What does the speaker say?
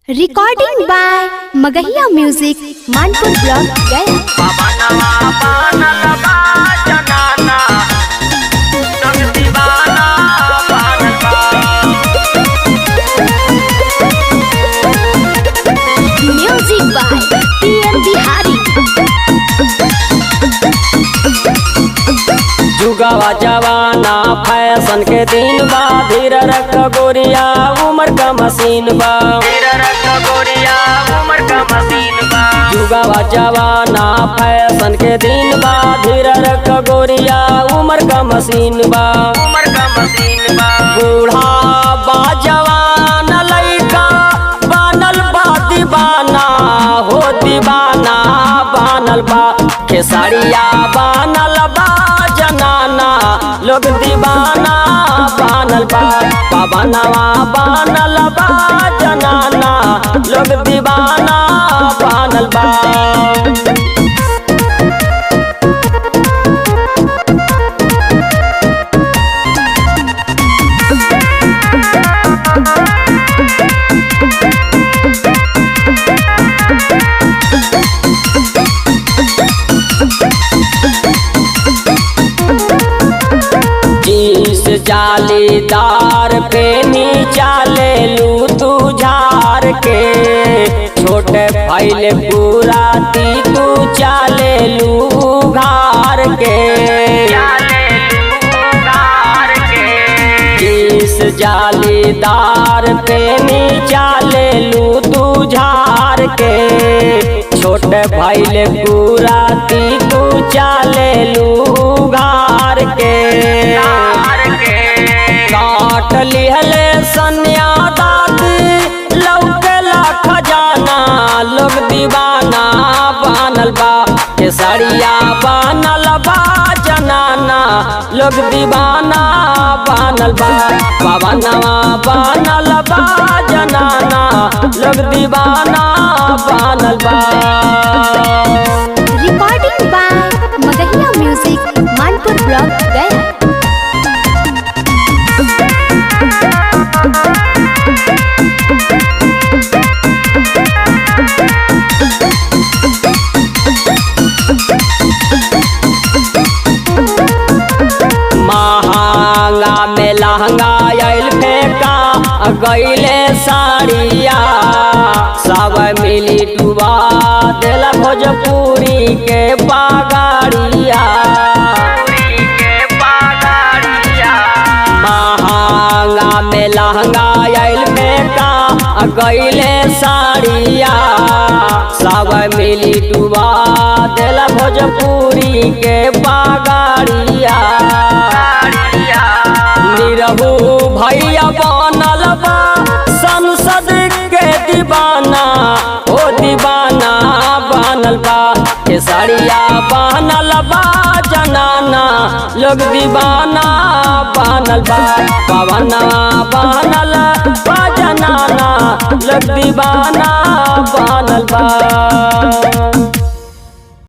Recording by Magahiya music Manpur block Gaya. Music by PM Bihari. जुगावा जवाना fashion के दिन बा, धीर रख गोरिया उम्र का मशीन बा। जुगावा जवाना फैशन के दिन बा, धीर रख गोरिया उम्र का मशीन बा। बूढ़ा बा जवान लइका बनल बा दीवाना, हो दीवाना बनल बा। खेसारिया बनल बा जनाना, लोग दीवाना बनल बा। पवनवा बनल बा जनाना, लोग दीवाना बनल बा। जालीदार पे नीचा ले लू तू झार के, छोटे फैले पूरा ती तू चाले लू घार के। जिस जालीदार पे नीचा ले लू तू झार के, छोटे फैले पूरा ती तू चाले लू घार के। काट लिहले सन्या दादी लौकेला खजाना, लोग दीवाना बनल बा। केसरिया बनल बा जनाना, लोग दीवाना बनल बा। पवनवा बनल बा जनाना, लोग दीवाना बनल बा। Recording by Magahiya music Manpur block Gaya. महंगा में लहंगा आयल फेंका गईले साड़िया, सब मिली डुबा दिल भोजपुरी के पगाड़िया। महंगा में लहंगा आयल फेंका गईले साड़िया, सब मिली डुबा दिल भोजपुरी के पगाड़िया। निरहू भैया बनल बा संसद के दीवाना, ओ दीवाना बनल बा। केसरिया बनल बा जनाना, लोग दीवाना बनल बा। पवनवा बनल बा जनाना, लोग दीवाना बनल बा।